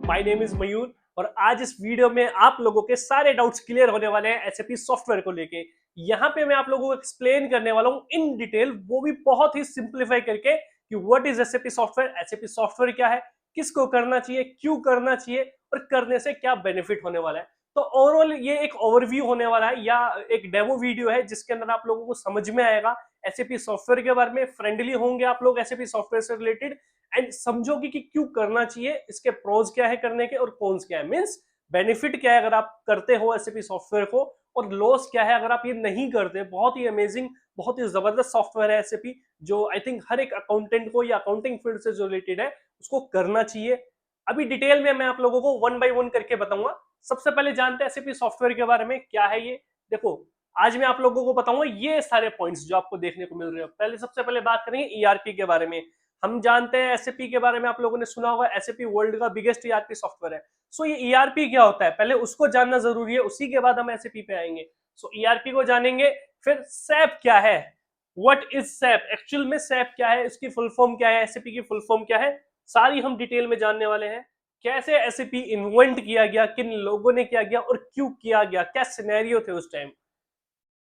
My name is मयूर और आज इस वीडियो में आप लोगों के सारे डाउट्स क्लियर होने वाले हैं एसएपी सॉफ्टवेयर को लेके। यहाँ पे मैं आप लोगों को एक्सप्लेन करने वाला हूँ इन डिटेल, वो भी बहुत ही सिंप्लीफाई करके कि what is SAP software, SAP software क्या है, किसको करना चाहिए, क्यों करना चाहिए और करने से क्या बेनिफिट होने वाला है। तो ओवरऑल ये एक ओवरव्यू होने वाला है या एक डेमो वीडियो है जिसके अंदर आप लोगों को समझ में आएगा एसएपी सॉफ्टवेयर के बारे में। फ्रेंडली होंगे आप लोग एसएपी सॉफ्टवेयर से रिलेटेड एंड समझोगे कि क्यों करना चाहिए, इसके प्रोज क्या है करने के और कॉन्स क्या है, मींस बेनिफिट क्या है अगर आप करते हो एसएपी सॉफ्टवेयर को और लॉस क्या है अगर आप ये नहीं करते। बहुत ही अमेजिंग, बहुत ही जबरदस्त सॉफ्टवेयर है एसएपी, जो आई थिंक हर एक अकाउंटेंट को या अकाउंटिंग फील्ड से जो रिलेटेड है उसको करना चाहिए। अभी डिटेल में मैं आप लोगों को वन बाय वन करके बताऊंगा। सबसे पहले जानते हैं एसएपी सॉफ्टवेयर के बारे में क्या है ये। देखो, आज मैं आप लोगों को बताऊंगा ये सारे पॉइंट्स जो आपको देखने को मिल रहे हो। पहले सबसे पहले बात करेंगे ईआरपी के बारे में। हम जानते हैं एसएपी के बारे में, आप लोगों ने सुना होगा एसएपी वर्ल्ड का बिगेस्ट ईआरपी सॉफ्टवेयर है। सो ये ईआरपी क्या होता है पहले उसको जानना जरूरी है, उसी के बाद हम एसएपी पे आएंगे। सो ईआरपी को जानेंगे, फिर सैप क्या है, व्हाट इज सैप, एक्चुअल में सैप क्या है, इसकी फुल फॉर्म क्या है, एसएपी की फुल फॉर्म क्या है, सारी हम डिटेल में जानने वाले हैं। कैसे एसएपी इन्वेंट किया गया, किन लोगों ने किया गया और क्यों किया गया, क्या सिनेरियो थे उस time.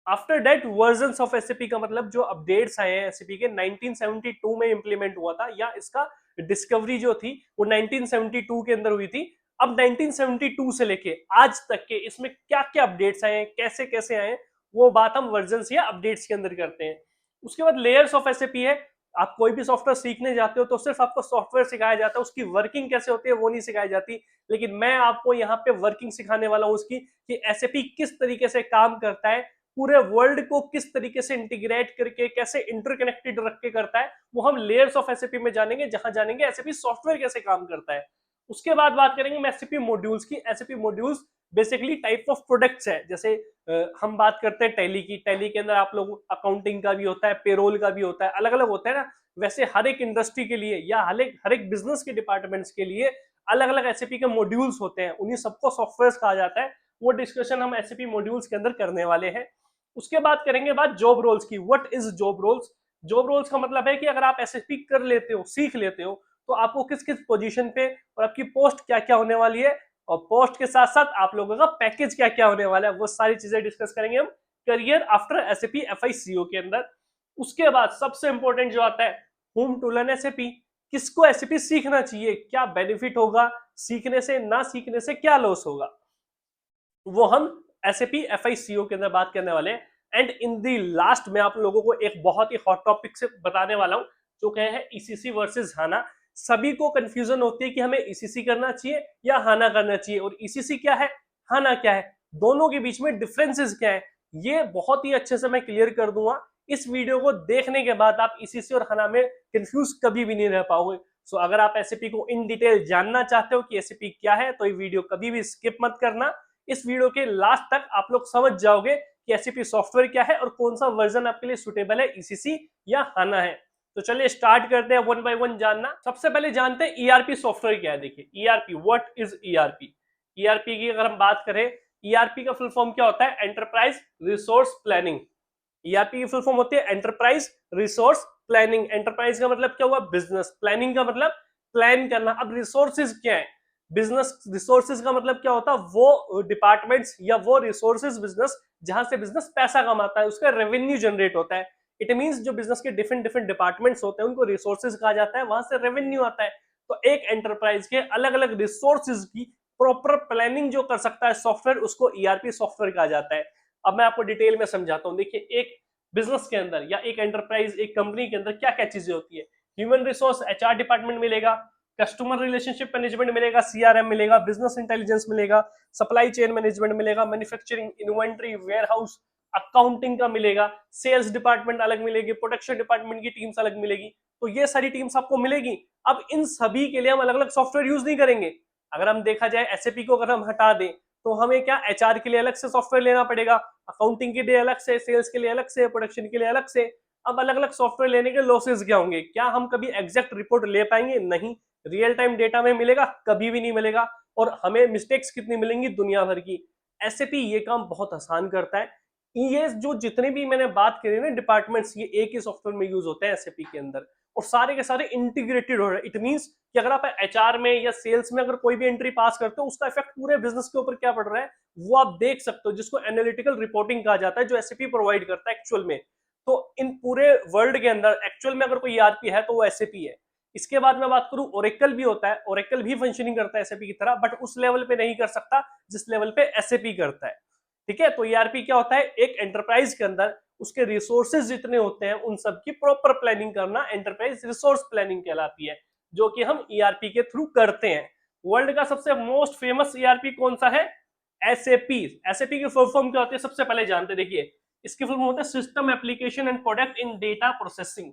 After that versions of SAP का मतलब जो अपडेट्स आए हैं एसएपी के 1972 में इंप्लीमेंट हुआ था, या इसका डिस्कवरी जो थी वो 1972 के अंदर हुई थी। अब 1972 से लेके आज तक के इसमें क्या क्या अपडेट्स आए हैं, कैसे कैसे आए हैं, वो बात हम वर्जन्स या अपडेट्स के अंदर करते हैं। उसके बाद लेयर्स ऑफ एसएपी है। आप कोई भी सॉफ्टवेयर सीखने जाते हो तो सिर्फ आपको सॉफ्टवेयर सिखाया जाता है, उसकी वर्किंग कैसे होती है वो नहीं सिखाई जाती। लेकिन मैं आपको यहाँ पे वर्किंग सिखाने वाला हूँ उसकी, कि एसएपी किस तरीके से काम करता है, पूरे वर्ल्ड को किस तरीके से इंटीग्रेट करके कैसे इंटरकनेक्टेड रख के करता है, वो हम लेयर्स ऑफ एसएपी में जानेंगे, जहां जानेंगे एसएपी सॉफ्टवेयर कैसे काम करता है। उसके बाद बात करेंगे एसएपी मॉड्यूल्स की। SAP modules basically type of products है। जैसे हम बात करते हैं टैली की, टैली के अंदर आप लोग अकाउंटिंग का भी होता है, पेरोल का भी होता है, अलग अलग होता है ना। वैसे हर एक इंडस्ट्री के लिए या हर एक बिजनेस के डिपार्टमेंट्स के लिए अलग अलग एसएपी के मॉड्यूल्स होते हैं, उन्हीं सबको सॉफ्टवेयर कहा जाता है। वो डिस्कशन हम एसएपी मॉड्यूल्स के अंदर करने वाले हैं। उसके बाद करेंगे बात जॉब रोल्स की। What is job roles. Job roles का मतलब है कि अगर आप एसएसपी कर लेते हो, सीख लेते हो, तो आपको किस किस पोजीशन पे और आपकी पोस्ट क्या क्या होने वाली है, और पोस्ट के साथ साथ आप लोगों का पैकेज क्या क्या होने वाला है, वो सारी चीजें डिस्कस करेंगे हम करियर आफ्टर एसएपी एफआईसीओ के अंदर। उसके बाद सबसे इंपॉर्टेंट जो आता है होम टू लर्न एसएपी। किसको एसएपी सीखना चाहिए, क्या बेनिफिट होगा सीखने से, ना सीखने से क्या लॉस होगा, वो हम एसएपी एफआईसीओ के अंदर बात करने वाले हैं। एंड इन दी लास्ट मैं आप लोगों को एक बहुत ही हॉट टॉपिक से बताने वाला हूं, जो कहे है ईसीसी वर्सेस हाना। सभी को कंफ्यूजन होती है कि हमें ईसीसी करना चाहिए या हाना करना चाहिए, और ईसीसी क्या है, हाना क्या है, दोनों के बीच में डिफरेंसेस क्या है, ये बहुत ही अच्छे से मैं क्लियर कर दूंगा। इस वीडियो को देखने के बाद आप ईसीसी और हाना में कंफ्यूज कभी भी नहीं रह पाओगे। सो अगर आप एसएपी को इन डिटेल जानना चाहते हो कि एसएपी क्या है, तो ये वीडियो कभी भी स्किप मत करना। इस वीडियो के लास्ट तक आप लोग समझ जाओगे कि एसएपी सॉफ्टवेयर क्या है और कौन सा वर्जन आपके लिए सुटेबल है, ईसीसी या हाना है। तो चलिए स्टार्ट करते हैं वन बाय वन जानना। सबसे पहले जानते हैं ईआरपी सॉफ्टवेयर क्या है। देखिए ERP, what is ERP. ERP की अगर हम बात करें, ईआरपी का फुल फॉर्म क्या होता है, एंटरप्राइज रिसोर्स प्लानिंग। ईआरपी की फुल फॉर्म होती है एंटरप्राइज रिसोर्स प्लानिंग। एंटरप्राइज का मतलब क्या हुआ, बिजनेस, प्लानिंग का मतलब प्लान करना। अब रिसोर्सेज क्या है, बिजनेस रिसोर्सेज का मतलब क्या होता है, वो डिपार्टमेंट्स या वो रिसोर्सेज बिजनेस जहां से बिजनेस पैसा कमाता है, उसका रेवेन्यू जनरेट होता है। इट मींस जो बिजनेस के डिफरेंट डिफरेंट डिपार्टमेंट्स होते हैं उनको रिसोर्सेज कहा जाता है, वहां से रेवेन्यू आता है। तो एक एंटरप्राइज के अलग अलग रिसोर्सेज की प्रॉपर प्लानिंग जो कर सकता है सॉफ्टवेयर, उसको ईआरपी सॉफ्टवेयर कहा जाता है। अब मैं आपको डिटेल में समझाता हूँ। देखिए एक बिजनेस के अंदर या एक एंटरप्राइज, एक कंपनी के अंदर क्या क्या चीजें होती है। ह्यूमन रिसोर्स एचआर डिपार्टमेंट मिलेगा, कस्टमर रिलेशनशिप मैनेजमेंट मिलेगा सीआरएम मिलेगा, बिजनेस इंटेलिजेंस मिलेगा, सप्लाई चेन मैनेजमेंट मिलेगा, मैन्युफैक्चरिंग, इन्वेंट्री, वेयरहाउस, अकाउंटिंग का मिलेगा, सेल्स डिपार्टमेंट अलग मिलेगी, प्रोडक्शन डिपार्टमेंट की टीम्स अलग मिलेगी। तो ये सारी टीम्स आपको मिलेगी। अब इन सभी के लिए हम अलग अलग सॉफ्टवेयर यूज नहीं करेंगे। अगर हम देखा जाए एसएपी को अगर हम हटा दें, तो हमें क्या एचआर के लिए अलग से सॉफ्टवेयर लेना पड़ेगा, अकाउंटिंग के लिए अलग से, सेल्स के लिए अलग से, प्रोडक्शन के लिए अलग से। अब अलग अलग सॉफ्टवेयर लेने के लॉसेज क्या होंगे, क्या हम कभी एग्जैक्ट रिपोर्ट ले पाएंगे, नहीं। रियल टाइम डेटा में मिलेगा, कभी भी नहीं मिलेगा। और हमें मिस्टेक्स कितनी मिलेंगी, दुनिया भर की। एसएपी ये काम बहुत आसान करता है। ये जो जितने भी मैंने बात करी ना डिपार्टमेंट्स, ये एक ही सॉफ्टवेयर में यूज होते हैं एसएपी के अंदर, और सारे के सारे इंटीग्रेटेड हो रहे हैं। इट मींस कि अगर आप एचआर में या सेल्स में अगर कोई भी एंट्री पास करते हो, उसका इफेक्ट पूरे बिजनेस के ऊपर क्या पड़ रहा है वो आप देख सकते हो, जिसको एनालिटिकल रिपोर्टिंग कहा जाता है, जो एसएपी प्रोवाइड करता है एक्चुअल में। तो इन पूरे वर्ल्ड के अंदर एक्चुअल में अगर कोई ईआरपी है तो वो एसएपी है। इसके बाद मैं बात करूं, ओरेकल भी होता है, ओरेकल भी फंक्शनिंग करता है एसएपी की तरह, बट उस लेवल पे नहीं कर सकता जिस लेवल पे एसएपी करता है। ठीक है, तो ईआरपी क्या होता है, एक एंटरप्राइज के अंदर उसके रिसोर्सेज जितने होते हैं उन सब की प्रॉपर प्लानिंग करना एंटरप्राइज रिसोर्स प्लानिंग कहलाती है, जो कि हम ईआरपी के थ्रू करते हैं। वर्ल्ड का सबसे मोस्ट फेमस ईआरपी कौन सा है, एसएपी। एसएपी की फुल फॉर्म क्या होती है सबसे पहले जानते, देखिए इसकी फुल फॉर्म होता है system application and product in data processing.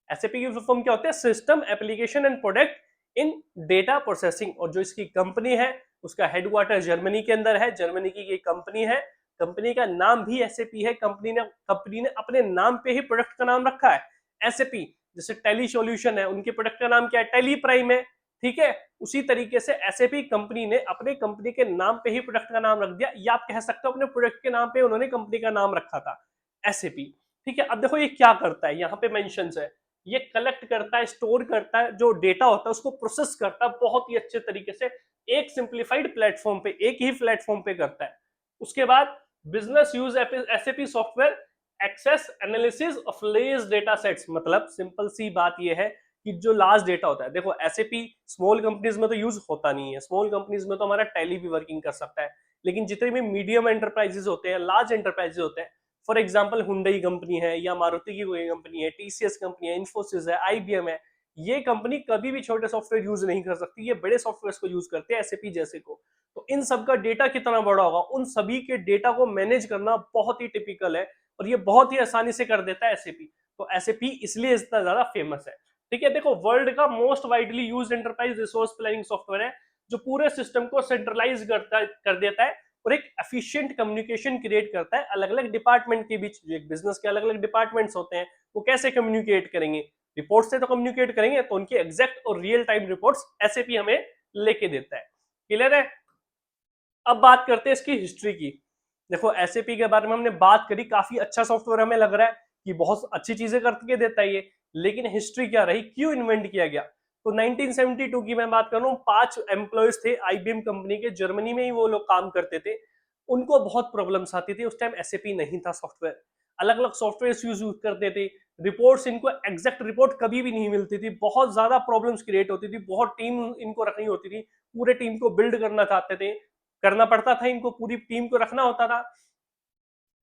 SAP की फुल फॉर्म क्या होती है, system application and product in data processing. और जो इसकी कंपनी है उसका हेडक्वार्टर जर्मनी के अंदर है, जर्मनी की ये कंपनी है, कंपनी का नाम भी एसएपी है। कंपनी ने अपने नाम पे ही प्रोडक्ट का नाम रखा है एसएपी। जैसे टेली सॉल्यूशन है, उनके प्रोडक्ट का नाम क्या है, टेली प्राइम है। ठीक है, उसी तरीके से एसएपी कंपनी ने अपने कंपनी के नाम पे ही प्रोडक्ट का नाम रख दिया, या आप कह सकते हो अपने प्रोडक्ट के नाम पे उन्होंने कंपनी का नाम रखा था एसएपी। ठीक है, अब देखो ये क्या करता है, यहाँ पे मेंशंस है, ये कलेक्ट करता है, स्टोर करता है, जो डेटा होता है उसको प्रोसेस करता है बहुत ही अच्छे तरीके से, एक सिंप्लीफाइड प्लेटफॉर्म पे, एक ही प्लेटफॉर्म पे करता है। उसके बाद business use SAP software access analysis of less data sets. मतलब सिंपल सी बात ये है कि जो लार्ज डेटा होता है, देखो एसएपी स्मॉल कंपनीज में तो यूज होता नहीं है, स्मॉल कंपनीज में तो हमारा टैली भी वर्किंग कर सकता है, लेकिन जितने भी मीडियम एंटरप्राइजेस होते हैं, लार्ज एंटरप्राइजेस होते हैं, फॉर एग्जाम्पल हुंडई कंपनी है, या मारुति की कोई कंपनी है, टीसीएस कंपनी है, इन्फोसिस है, आईबीएम है, ये कंपनी कभी भी छोटे सॉफ्टवेयर यूज नहीं कर सकती, ये बड़े सॉफ्टवेयर को यूज करते हैं एसएपी जैसे को। तो इन सब का डेटा कितना बड़ा होगा, उन सभी के डेटा को मैनेज करना बहुत ही टिपिकल है, और ये बहुत ही आसानी से कर देता है एसएपी। तो एसएपी इसलिए इतना ज्यादा फेमस है। ठीक है, देखो वर्ल्ड का most widely used enterprise resource planning software है, जो पूरे सिस्टम को सेंट्रलाइज कर देता है और एक एफिशिएंट कम्युनिकेशन क्रिएट करता है अलग अलग डिपार्टमेंट के बीच। जो एक बिजनेस के अलग अलग डिपार्टमेंट्स होते हैं वो कैसे कम्युनिकेट करेंगे, रिपोर्ट से तो कम्युनिकेट करेंगे, तो उनकी एग्जैक्ट और रियल टाइम रिपोर्ट्स एसएपी हमें लेके देता है। क्लियर है, अब बात करते हैं इसकी हिस्ट्री की। देखो एसएपी के बारे में हमने बात करी, काफी अच्छा सॉफ्टवेयर हमें लग रहा है कि बहुत अच्छी चीजें करके देता है ये, लेकिन हिस्ट्री क्या रही, क्यों इन्वेंट किया गया। तो 1972 की मैं बात कर रहा हूँ, 5 एम्प्लॉयज थे आईबीएम कंपनी के, जर्मनी में ही वो लोग काम करते थे। उनको बहुत प्रॉब्लम्स आती थी, उस टाइम एसएपी नहीं था सॉफ्टवेयर, अलग अलग सॉफ्टवेयर यूज करते थे, रिपोर्ट्स इनको एग्जैक्ट रिपोर्ट कभी भी नहीं मिलती थी, बहुत ज्यादा प्रॉब्लम्स क्रिएट होती थी, बहुत टीम इनको रखनी होती थी, पूरे टीम को बिल्ड करना चाहते थे, करना पड़ता था इनको, पूरी टीम को रखना होता था।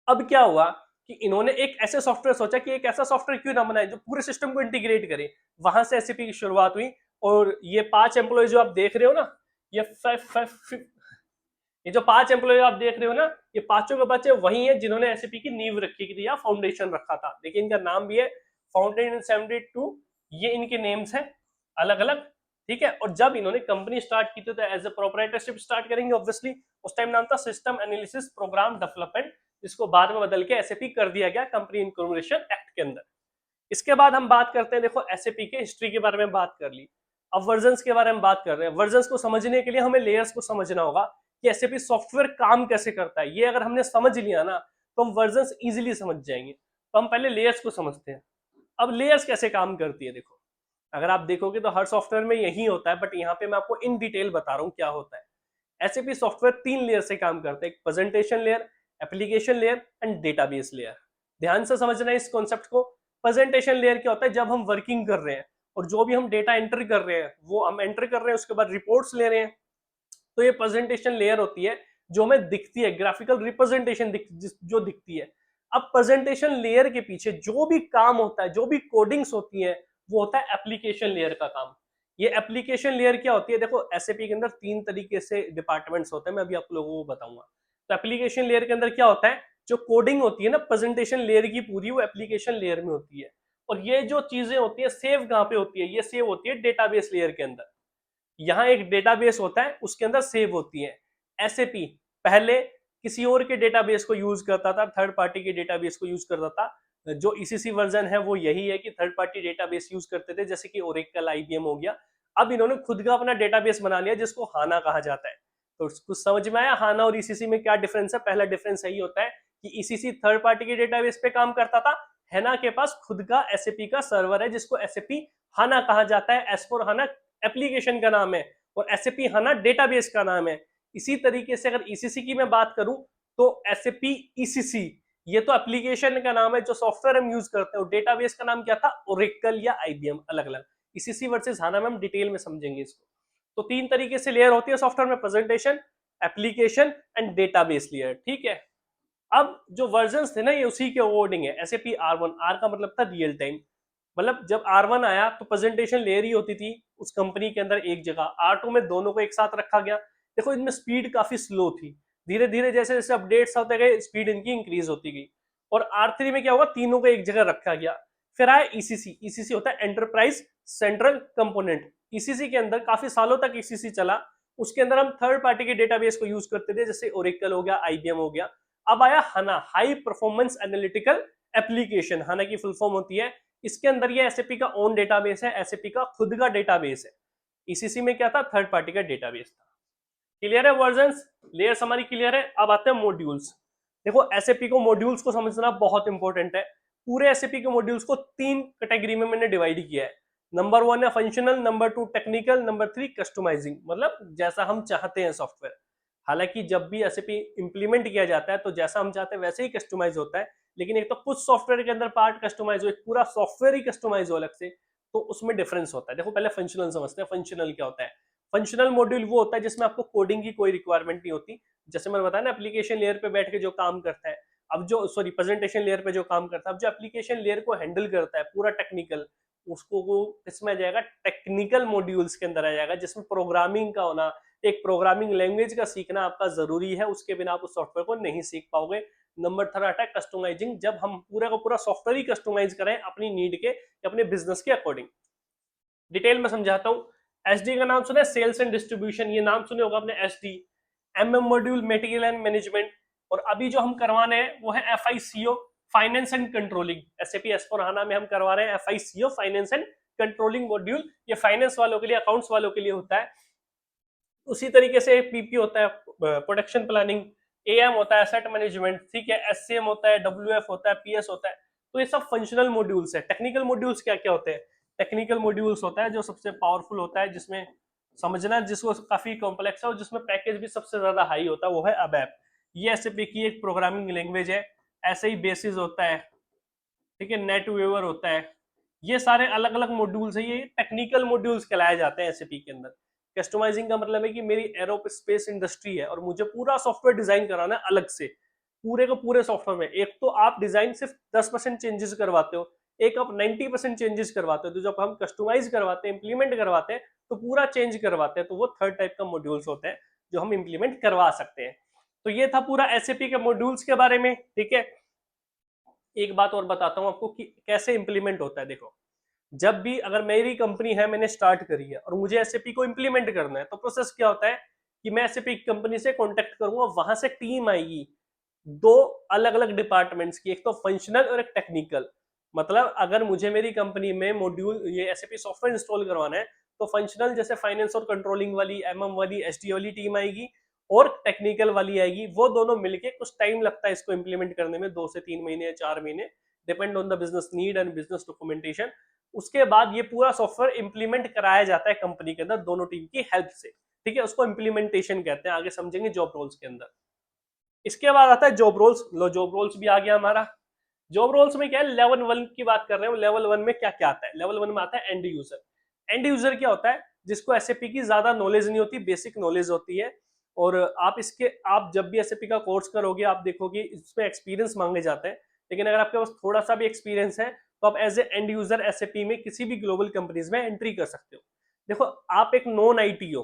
अब क्या हुआ कि इन्होंने एक ऐसे सॉफ्टवेयर सोचा कि एक ऐसा सॉफ्टवेयर क्यों ना बनाए जो पूरे सिस्टम को इंटीग्रेट करे, वहां से एसएपी की शुरुआत हुई। और ये 5 एम्प्लॉय जो आप देख रहे हो ना, ये ये जो 5 एम्प्लॉय आप देख रहे हो ना, ये पांचों के बच्चे वही है जिन्होंने एसएपी की नींव रखी थी या फाउंडेशन रखा था। देखिए इनका नाम भी है फाउंडेड इन 72, ये इनके नेम्स हैं अलग अलग। ठीक है, और जब इन्होंने कंपनी स्टार्ट की थी तो एज ए प्रोप्राइटरशिप स्टार्ट करेंगे ऑब्वियसली, उस टाइम नाम था सिस्टम एनालिसिस प्रोग्राम डेवलपमेंट, जिसको बाद में बदल के एसएपी कर दिया गया कंपनी इनकॉर्पोरेशन एक्ट के अंदर। इसके बाद हम बात करते हैं, देखो एसएपी के हिस्ट्री के बारे में बात कर ली, अब वर्जन्स के बारे में बात कर रहे हैं। वर्जन्स को समझने के लिए हमें लेयर्स को समझना होगा कि एसएपी सॉफ्टवेयर काम कैसे करता है। ये अगर हमने समझ लिया ना तो हम वर्जन्स इजीली समझ जाएंगे। तो हम पहले लेयर्स को समझते हैं। अब लेयर्स कैसे काम करती है, देखो अगर आप देखोगे तो हर सॉफ्टवेयर में यही होता है, बट यहाँ पे मैं आपको इन डिटेल बता रहा हूँ क्या होता है। एसएपी सॉफ्टवेयर 3 लेयर से काम करता है, एक presentation layer, application layer and database layer. ध्यान से समझना है इस कॉन्सेप्ट को। प्रेजेंटेशन लेयर क्या होता है, जब हम वर्किंग कर रहे हैं और जो भी हम डेटा एंटर कर रहे हैं वो हम एंटर कर रहे हैं, उसके बाद रिपोर्ट्स ले रहे हैं, तो ये प्रेजेंटेशन लेयर होती है जो हमें दिखती है, ग्राफिकल रिप्रेजेंटेशन जो दिखती है। अब प्रेजेंटेशन लेयर के पीछे जो भी काम होता है, जो भी कोडिंग्स होती है, वो होता है एप्लीकेशन लेयर का काम। ये एप्लीकेशन लेयर क्या होती है, देखो एसएपी के अंदर 3 तरीके से डिपार्टमेंट्स होते हैं, मैं अभी आप लोगों को बताऊंगा। तो एप्लीकेशन लेयर के अंदर क्या होता है, जो कोडिंग होती है ना प्रेजेंटेशन लेयर की पूरी, वो एप्लीकेशन लेयर में होती है। और ये जो चीजें होती है सेव कहाँ पे होती है, ये सेव होती है डेटाबेस लेयर के अंदर। यहाँ एक डेटाबेस होता है, उसके अंदर सेव होती है। एसएपी पहले किसी और के डेटाबेस को यूज करता था, थर्ड पार्टी के डेटाबेस को यूज करता था। जो ईसीसी वर्जन है वो यही है कि थर्ड पार्टी डेटाबेस यूज करते थे, जैसे कि ओरेकल, आईबीएम हो गया। अब इन्होंने खुद का अपना डेटाबेस बना लिया जिसको हाना कहा जाता है। तो कुछ समझ में आया हाना और ईसीसी में क्या डिफरेंस है। पहला डिफरेंस यही होता है कि ईसीसी थर्ड पार्टी के डेटाबेस पे काम करता था, हैना के पास खुद का एसएपी का सर्वर है जिसको एसएपी हाना कहा जाता है। एस4 हाना एप्लीकेशन का नाम है और एसएपी हाना डेटाबेस का नाम है। इसी तरीके से अगर ईसीसी की मैं बात करूं तो एसएपी ईसीसी ये तो एप्लीकेशन का नाम है जो सॉफ्टवेयर हम यूज करते हैं, डेटाबेस का नाम क्या था, ओरेकल या आईबीएम, अलग अलग। ईसीसी वर्सेस हाना में हम डिटेल में समझेंगे इसको। तो तीन तरीके से लेयर होती है सॉफ्टवेयर में, presentation, application and database layer, ठीक है। अब जो वर्जन्स थे ना ये उसी के अकॉर्डिंग है। एसएपी R1, आर का मतलब था रियल टाइम, मतलब जब R1 आया तो प्रेजेंटेशन लेयर ही होती थी उस कंपनी के अंदर एक जगह, R2 में दोनों को एक साथ रखा गया। देखो इनमें स्पीड काफी स्लो थी, धीरे धीरे जैसे जैसे अपडेट्स होते गए स्पीड इनकी इंक्रीज होती गई। और R3 में क्या हुआ, तीनों को एक जगह रखा गया। फिर आया ईसीसी, ईसीसी होता है एंटरप्राइज सेंट्रल कंपोनेंट। ईसीसी के अंदर काफी सालों तक ईसीसी चला, उसके अंदर हम थर्ड पार्टी के डेटाबेस को यूज करते थे जैसे ओरेकल हो गया, आईबीएम हो गया। अब आया हाना, हाई परफॉर्मेंस एनालिटिकल एप्लीकेशन, हाना की फुल फॉर्म होती है। इसके अंदर ये एसएपी का ओन डेटाबेस है, एसएपी का खुद का डेटाबेस है। ईसीसी में क्या था, थर्ड पार्टी का डेटाबेस था। क्लियर है वर्जन्स, लेयर्स हमारी क्लियर है। अब आते हैं मॉड्यूल्स। देखो एसएपी को मॉड्यूल्स को समझना बहुत इंपॉर्टेंट है। पूरे एसएपी के मॉड्यूल्स को तीन कैटेगरी में मैंने डिवाइड किया है। नंबर 1 है functional, number 2 technical, number 3 customising, मतलब जैसा हम चाहते हैं सॉफ्टवेयर। हालांकि जब भी एसएपी इंप्लीमेंट किया जाता है तो जैसा हम चाहते हैं वैसे ही कस्टमाइज होता है, लेकिन एक तो कुछ सॉफ्टवेयर के अंदर पार्ट कस्टमाइज हो, एक पूरा सॉफ्टवेयर ही कस्टमाइज हो अलग से, तो उसमें डिफरेंस होता है। देखो पहले फंक्शनल समझते हैं। फंक्शनल क्या होता है, फंक्शनल मॉड्यूल वो होता है जिसमें आपको कोडिंग की कोई रिक्वायरमेंट नहीं होती। जैसे मैंने बताया ना एप्लीकेशन लेयर पे बैठ के जो काम करता है, अब जो सॉरी प्रेजेंटेशन लेयर पे जो काम करता है, अब जो एप्लीकेशन लेयर को हैंडल करता है पूरा टेक्निकल, उसको वो इसमें आ जाएगा टेक्निकल मॉड्यूल्स के अंदर आ जाएगा, जिसमें प्रोग्रामिंग का होना, एक प्रोग्रामिंग लैंग्वेज का सीखना आपका जरूरी है, उसके बिना आप उस सॉफ्टवेयर को नहीं सीख पाओगे। नंबर 3 आता है कस्टमाइजिंग, जब हम पूरा का पूरा सॉफ्टवेयर ही कस्टमाइज करें अपनी नीड के या अपने बिजनेस के अकॉर्डिंग। डिटेल में समझाता हूँ। एसडी का नाम सुना, सेल्स एंड डिस्ट्रीब्यूशन, ये नाम सुने होगा आपने SD. MM module material and management, और अभी जो हम करवाने हैं वो है एफआईसीओ, फाइनेंस एंड कंट्रोलिंग। एसएपी एस/4HANA में हम करवा रहे हैं एफआईसीओ, फाइनेंस एंड कंट्रोलिंग मॉड्यूल। ये फाइनेंस वालों के लिए, अकाउंट्स वालों के लिए होता है। उसी तरीके से पीपी होता है प्रोडक्शन प्लानिंग, एएम होता है एसेट मैनेजमेंट, ठीक है, एससीएम होता है, डब्ल्यूएफ होता है, पीएस होता है। तो ये सब फंक्शनल मॉड्यूल्स है। टेक्निकल मॉड्यूल्स क्या क्या होते हैं, टेक्निकल मॉड्यूल्स होता है जो सबसे पावरफुल होता है, जिसमें समझना जिसको काफी कॉम्प्लेक्स है और जिसमें पैकेज भी सबसे ज्यादा हाई होता है, वो है अबैप। ये एसएपी की एक प्रोग्रामिंग लैंग्वेज है। ऐसे ही बेसिस होता है, ठीक है, नेट वेवर होता है। ये सारे अलग अलग मॉड्यूल्स है, ये टेक्निकल मॉड्यूल्स कहलाए जाते हैं एसएपी के अंदर। कस्टमाइजिंग का मतलब है कि मेरी एरोस्पेस इंडस्ट्री है और मुझे पूरा सॉफ्टवेयर डिजाइन कराना है अलग से, पूरे को पूरे सॉफ्टवेयर में। एक तो आप डिजाइन सिर्फ 10% चेंजेस करवाते हो, एक आप 90% चेंजेस करवाते हो। तो जब हम कस्टमाइज करवाते हैं, इंप्लीमेंट करवाते हैं, तो पूरा चेंज करवाते हैं, तो वो थर्ड टाइप का मॉड्यूल्स होते हैं जो हम इंप्लीमेंट करवा सकते हैं। तो ये था पूरा एसएपी के मॉड्यूल्स के बारे में, ठीक है। एक बात और बताता हूँ आपको कि कैसे इंप्लीमेंट होता है। देखो जब भी अगर मेरी कंपनी है, मैंने स्टार्ट करी है और मुझे एसएपी को इंप्लीमेंट करना है, तो प्रोसेस क्या होता है कि मैं एसएपी कंपनी से कांटेक्ट करूंगा, वहां से टीम आएगी दो अलग अलग डिपार्टमेंट्स की, एक तो फंक्शनल और एक टेक्निकल। मतलब अगर मुझे मेरी कंपनी में मॉड्यूल ये एसएपी सॉफ्टवेयर इंस्टॉल करवाना है, तो फंक्शनल जैसे फाइनेंस और कंट्रोलिंग वाली, एमएम वाली, एसडी वाली टीम आएगी और टेक्निकल वाली आएगी। वो दोनों मिलके, कुछ टाइम लगता है इसको इंप्लीमेंट करने में, 2 से 3 महीने या 4 महीने, depend on the business need and business documentation. उसके बाद ये पूरा सॉफ्टवेयर इंप्लीमेंट कराया जाता है कंपनी के अंदर दोनों टीम की हेल्प से, ठीक है। उसको इंप्लीमेंटेशन कहते हैं, आगे समझेंगे जॉब रोल्स के अंदर। इसके बाद आता है जॉब रोल्स। लो जॉब रोल्स भी आ गया हमारा। जॉब रोल्स में क्या है, लेवल 1 की बात कर रहे हैं। लेवल 1 में क्या क्या आता है, लेवल 1 में आता है एंड यूजर। एंड यूजर क्या होता है, जिसको एसएपी की ज्यादा नॉलेज नहीं होती, बेसिक नॉलेज होती है। और आप जब भी एसएपी का कोर्स करोगे, आप देखोगे इसमें एक्सपीरियंस मांगे जाते हैं, लेकिन अगर आपके पास थोड़ा सा भी एक्सपीरियंस है तो आप as a end user SAP में किसी भी ग्लोबल कंपनीज में एंट्री कर सकते हो। देखो आप एक नॉन आईटी हो,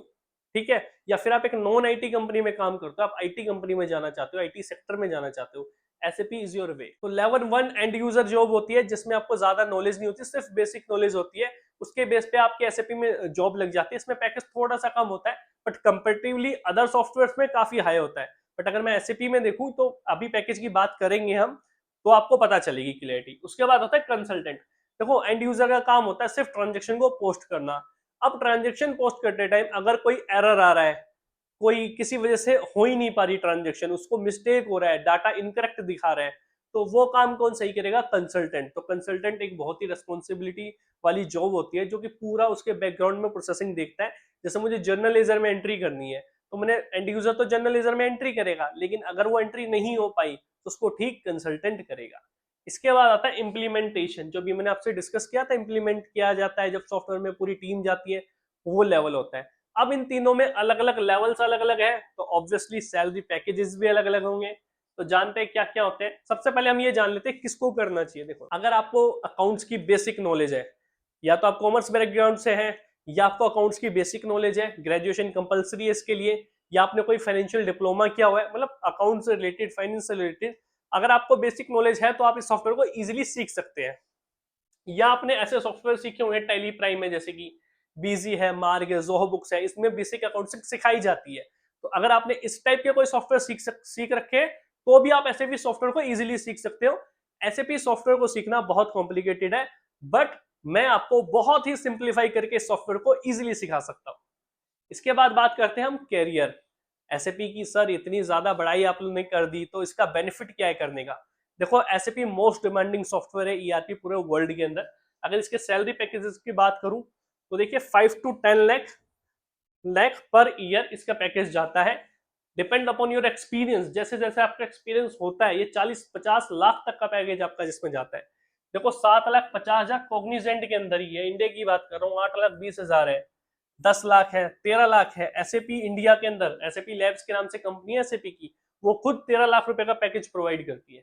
ठीक है, या फिर आप एक नॉन आईटी कंपनी में काम करते हो, आप आईटी कंपनी में जाना चाहते हो, आईटी सेक्टर में जाना चाहते हो, एसएपी इज योर वे। तो लेवल 1 एंड यूजर जॉब होती है, जिसमें आपको ज्यादा नॉलेज नहीं होती, सिर्फ बेसिक नॉलेज होती है। उसके बेस पे आपके एसएपी में जॉब लग जाती है। इसमें पैकेज थोड़ा सा कम होता है, बट कंपेरेटिवली अदर सॉफ्टवेयर में काफी हाई होता है। बट अगर मैं एसएपी में देखूं तो अभी पैकेज की बात करेंगे हम, तो आपको पता चलेगी क्लियरिटी। उसके बाद होता है कंसल्टेंट। देखो एंड यूजर का काम होता है सिर्फ ट्रांजेक्शन को पोस्ट करना। अब ट्रांजेक्शन पोस्ट करते टाइम अगर कोई एरर आ रहा है, कोई किसी वजह से हो ही नहीं पा रही ट्रांजेक्शन, उसको मिस्टेक हो रहा है, डाटा इनकरेक्ट दिखा रहा है, तो वो काम कौन सही करेगा? कंसल्टेंट। तो कंसल्टेंट एक बहुत ही रिस्पॉन्सिबिलिटी वाली जॉब होती है जो कि पूरा उसके बैकग्राउंड में प्रोसेसिंग देखता है। जैसे मुझे जर्नल लेजर में एंट्री करनी है, तो मैंने एंड यूजर तो जर्नल लेजर में एंट्री करेगा, लेकिन अगर वो एंट्री नहीं हो पाई तो उसको ठीक कंसल्टेंट करेगा। इसके बाद आता है इम्प्लीमेंटेशन, जो भी मैंने आपसे डिस्कस किया था, इम्प्लीमेंट किया जाता है जब सॉफ्टवेयर में पूरी टीम जाती है, वो लेवल होता है। अब इन तीनों में अलग अलग लेवल्स अलग अलग है, तो ऑब्वियसली सैलरी पैकेजेस भी अलग अलग होंगे। तो जानते हैं क्या क्या होते हैं। सबसे पहले हम ये जान लेते हैं किसको करना चाहिए। देखो, अगर आपको अकाउंट्स की बेसिक नॉलेज है, या तो आप कॉमर्स बैकग्राउंड से हैं, या आपको अकाउंट्स की बेसिक नॉलेज है, ग्रेजुएशन कंपलसरी है इसके लिए, या आपने कोई फाइनेंशियल डिप्लोमा किया हुआ है, मतलब अकाउंट से रिलेटेड, फाइनेंस से रिलेटेड, अगर आपको बेसिक नॉलेज है तो आप इस सॉफ्टवेयर को इजीली सीख सकते हैं। या आपने ऐसे सॉफ्टवेयर सीखे होंगे टैली प्राइम है, जैसे कि बीजी है, मार्ग है, जोहो बुक्स है, इसमें बेसिक अकाउंटिंग सिखाई जाती है। तो अगर आपने इस टाइप के कोई सॉफ्टवेयर सीख रखे तो भी आप ऐसे भी सॉफ्टवेयर को इजीली सीख सकते हो। एसएपी सॉफ्टवेयर को सीखना बहुत कॉम्प्लिकेटेड है, बट मैं आपको बहुत ही सिंप्लीफाई करके सॉफ्टवेयर को इजीली सिखा सकता हूं। इसके बाद बात करते हैं हम कैरियर। एसएपी की सर इतनी ज्यादा बढ़ाई आप लोगों ने कर दी, तो इसका बेनिफिट क्या है करने का? देखो, एसएपी मोस्ट डिमांडिंग सॉफ्टवेयर है ईआरपी पूरे वर्ल्ड के अंदर। अगर इसके सैलरी पैकेजेस की बात करूं तो देखिए 5 to 10 लाख पर ईयर इसका पैकेज जाता है। डिपेंड अपॉन योर एक्सपीरियंस, जैसे जैसे आपका एक्सपीरियंस होता है, ये 40-50 लाख तक का पैकेज आपका जिसमें जाता है। देखो, 7,50,000 कॉग्निजेंट के अंदर ही है, इंडिया की बात कर रहा हूँ, 8,20,000 है, 10 लाख है, 13 लाख है। एसएपी इंडिया के अंदर, एसएपी लैब्स के नाम से कंपनी है एसएपी की, वो खुद 13 लाख रुपए का पैकेज प्रोवाइड करती है।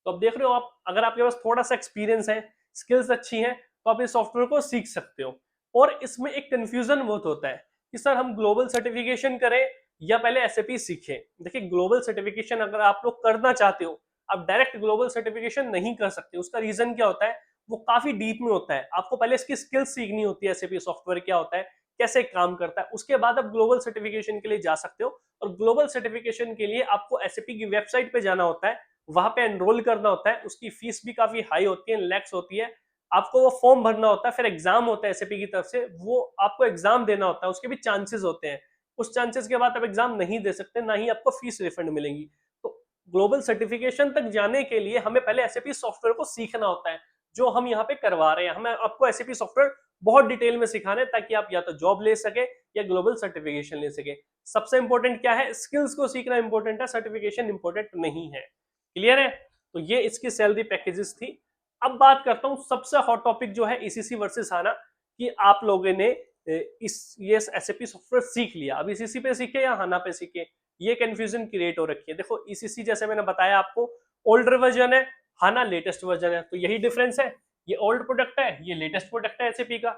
तो अब देख रहे हो आप, अगर आपके पास थोड़ा सा एक्सपीरियंस है, स्किल्स अच्छी हैं, तो आप इस सॉफ्टवेयर को सीख सकते हो। और इसमें एक कंफ्यूजन बहुत होता है कि सर हम ग्लोबल सर्टिफिकेशन करें या पहले एसएपी सीखें। देखिए, ग्लोबल सर्टिफिकेशन अगर आप लोग करना चाहते हो, आप डायरेक्ट ग्लोबल सर्टिफिकेशन नहीं कर सकते। उसका रीजन क्या होता है? वो काफी डीप में होता है। आपको पहले इसकी स्किल्स सीखनी होती है, एसएपी सॉफ्टवेयर क्या होता है, कैसे काम करता है, उसके बाद आप ग्लोबल सर्टिफिकेशन के लिए जा सकते हो। और ग्लोबल सर्टिफिकेशन के लिए आपको एसएपी की वेबसाइट पे जाना होता है, वहां पे एनरोल करना होता है। उसकी फीस भी काफी हाई होती है, लैक्स होती है। आपको वो फॉर्म भरना होता है, फिर एग्जाम होता है एसएपी की तरफ से, वो आपको एग्जाम देना होता है, उसके भी चांसेस होते हैं। उस चांसेस के बाद आप एग्जाम नहीं दे सकते, ना ही आपको फीस रिफंड मिलेगी। तो ग्लोबल सर्टिफिकेशन तक जाने के लिए हमें पहले एसएपी सॉफ्टवेयर को सीखना होता है, जो हम यहाँ पे करवा रहे हैं। हमें आपको एसएपी सॉफ्टवेयर बहुत डिटेल में सिखाना है, ताकि आप या तो जॉब ले सके या ग्लोबल सर्टिफिकेशन ले सके। सबसे इंपॉर्टेंट क्या है? स्किल्स को सीखना इंपॉर्टेंट है, सर्टिफिकेशन इंपॉर्टेंट नहीं है। क्लियर है? तो ये इसकी सैलरी पैकेजेस थी। अब बात करता हूं सबसे हॉट टॉपिक जो है ईसीसी वर्सेस हाना, कि आप लोगों ने इस ये एसएपी सॉफ्टवेयर सीख लिया, अब ईसीसी पे सीखे या हाना पे सीखे, ये कंफ्यूजन क्रिएट हो रखी है। देखो, ईसीसी जैसे मैंने बताया आपको ओल्डर वर्जन है, हाना लेटेस्ट वर्जन है, तो यही डिफरेंस है। ये ओल्ड प्रोडक्ट है, ये लेटेस्ट प्रोडक्ट है एसएपी का।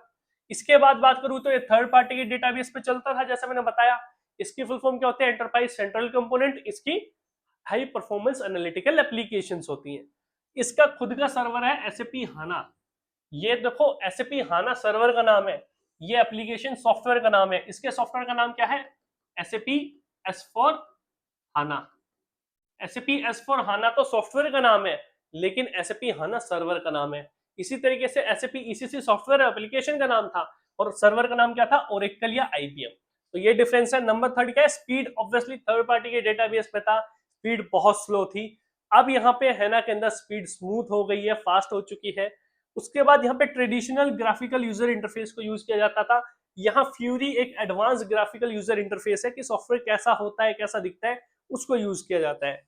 इसके बाद बात करूं तो ये थर्ड पार्टी के डेटाबेस पे चलता था, जैसे मैंने बताया। इसकी फुल फॉर्म क्या होती है? Enterprise central component. इसकी हाई परफॉर्मेंस एनालिटिकल एप्लीकेशंस होती हैं। इसका खुद का सर्वर है एसएपी हाना। ये देखो, एसएपी हाना सर्वर का नाम है, ये एप्लीकेशन सॉफ्टवेयर का नाम है। इसके सॉफ्टवेयर का नाम क्या है? एसएपी एस4 हाना। एसएपी एस4 हाना तो सॉफ्टवेयर का नाम है, लेकिन एसएपी हाना सर्वर का नाम है। इसी तरीके से एसएपी ईसीसी सॉफ्टवेयर एप्लीकेशन का नाम था, और सर्वर का नाम क्या था? ओरेकल या आईबीएम। तो ये डिफरेंस है। नंबर थर्ड क्या है? स्पीड। ऑब्वियसली थर्ड पार्टी के डेटाबेस पे था, स्पीड बहुत स्लो थी। अब यहाँ पे हैना के अंदर स्पीड स्मूथ हो गई है, फास्ट हो चुकी है। उसके बाद यहाँ पे ट्रेडिशनल ग्राफिकल यूजर इंटरफेस को यूज किया जाता था। यहाँ फ्यूरी एक एडवांस ग्राफिकल यूजर इंटरफेस है, कि सॉफ्टवेयर कैसा होता है, कैसा दिखता है, उसको यूज किया जाता है।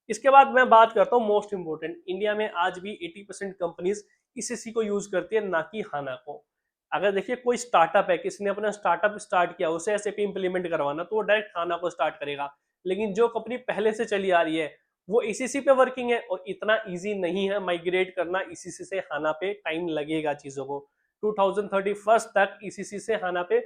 इसके बाद मैं बात करता हूँ मोस्ट इंपोर्टेंट, इंडिया में आज भी 80% कंपनीज ईसीसी को यूज करती है, ना कि हाना को। अगर देखिए, कोई स्टार्टअप है, किसी ने अपना स्टार्टअप स्टार्ट किया, उसे एसएपी इंप्लीमेंट करवाना, तो वो डायरेक्ट हाना को स्टार्ट करेगा। लेकिन जो कंपनी पहले से चली आ रही है, वो ईसीसी पे वर्किंग है, और इतना इजी नहीं है माइग्रेट करना ईसीसी से हाना पे, टाइम लगेगा चीजों को। 2031 तक ईसीसी से हाना पे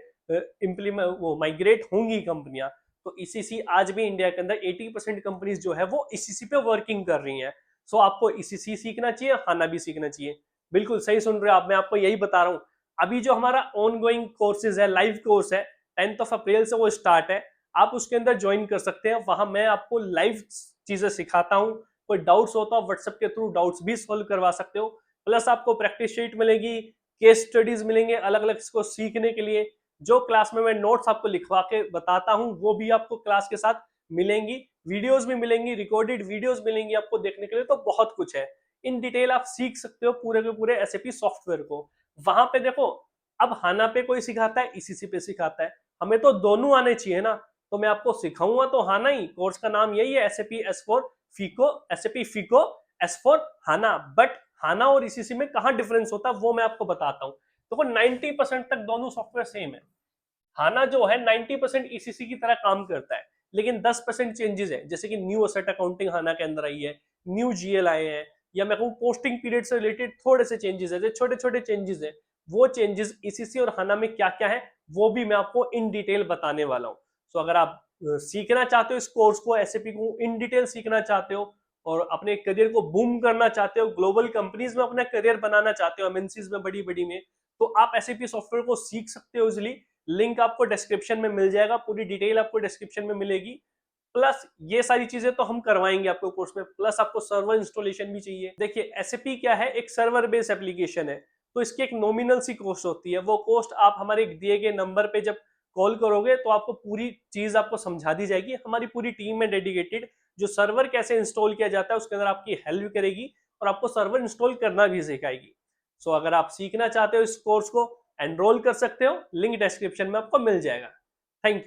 इम्प्लीमेंट वो माइग्रेट होंगी कंपनियां। तो ईसीसी आज भी इंडिया के अंदर 80% कंपनीज जो है वो ईसीसी पे वर्किंग कर रही हैं। सो आपको ईसीसी सीखना चाहिए, हाना भी सीखना चाहिए। बिल्कुल सही सुन रहे हो आप, मैं आपको यही बता रहा हूँ। अभी जो हमारा ऑन गोइंग कोर्सेज है, लाइव कोर्स है, 10th अप्रैल से वो स्टार्ट है, आप उसके अंदर ज्वाइन कर सकते हैं। वहां मैं आपको लाइव चीजें सिखाता हूँ। कोई डाउट्स होता है व्हाट्सएप के थ्रू डाउट्स भी सॉल्व करवा सकते हो। प्लस आपको प्रैक्टिस शीट मिलेगी, केस स्टडीज मिलेंगे अलग अलग इसको सीखने के लिए। जो क्लास में मैं नोट्स आपको लिखवा के बताता हूँ वो भी आपको क्लास के साथ मिलेंगी, वीडियोस भी मिलेंगी, रिकॉर्डेड वीडियोस मिलेंगी आपको देखने के लिए। तो बहुत कुछ है, इन डिटेल आप सीख सकते हो पूरे के पूरे एसएपी सॉफ्टवेयर को। वहां पे देखो, अब हाना पे कोई सिखाता है, ईसीसी पे सिखाता है, हमें तो दोनों आने चाहिए ना। तो मैं आपको सिखाऊंगा तो हाना ही, कोर्स का नाम यही है SAP S4 FICO, SAP FICO S4 HANA. But HANA और ईसीसी में कहाँ डिफरेंस होता है वो मैं आपको बताता हूँ। देखो 90% तक दोनों सॉफ्टवेयर सेम है। हाना जो है 90% ईसीसी की तरह काम करता है, लेकिन 10% चेंजेस है, जैसे कि न्यू असेट अकाउंटिंग हाना के अंदर आई है, न्यू जीएल आए हैं, या मैं कहूँ पोस्टिंग पीरियड से रिलेटेड थोड़े से चेंजेस है, जो छोटे छोटे चेंजेस है। वो चेंजेस ईसीसी और हाना में क्या क्या है वो भी मैं आपको इन डिटेल बताने वाला हूँ। सो अगर आप सीखना चाहते हो इस कोर्स को, एसएपी को इन डिटेल सीखना चाहते हो और अपने करियर को बूम करना चाहते हो, ग्लोबल कंपनीज में अपना करियर बनाना चाहते हो, एमएनसीज में बड़ी बड़ी में, तो आप एसएपी सॉफ्टवेयर को सीख सकते हो इजिली। लिंक आपको डिस्क्रिप्शन में मिल जाएगा, पूरी डिटेल आपको डिस्क्रिप्शन में मिलेगी। प्लस ये सारी चीजें तो हम करवाएंगे आपको कोर्स में, प्लस आपको सर्वर इंस्टॉलेशन भी चाहिए। देखिए एसएपी क्या है, एक सर्वर बेस्ड एप्लीकेशन है, तो इसकी एक नॉमिनल सी कॉस्ट होती है। वो कॉस्ट आप हमारे दिए गए नंबर पे जब कॉल करोगे तो आपको पूरी चीज आपको समझा दी जाएगी। हमारी पूरी टीम है डेडिकेटेड, जो सर्वर कैसे इंस्टॉल किया जाता है उसके अंदर आपकी हेल्प करेगी और आपको सर्वर इंस्टॉल करना भी सिखाएगी। सो अगर आप सीखना चाहते हो इस कोर्स को, एनरोल कर सकते हो, लिंक डिस्क्रिप्शन में आपको मिल जाएगा। Thank you.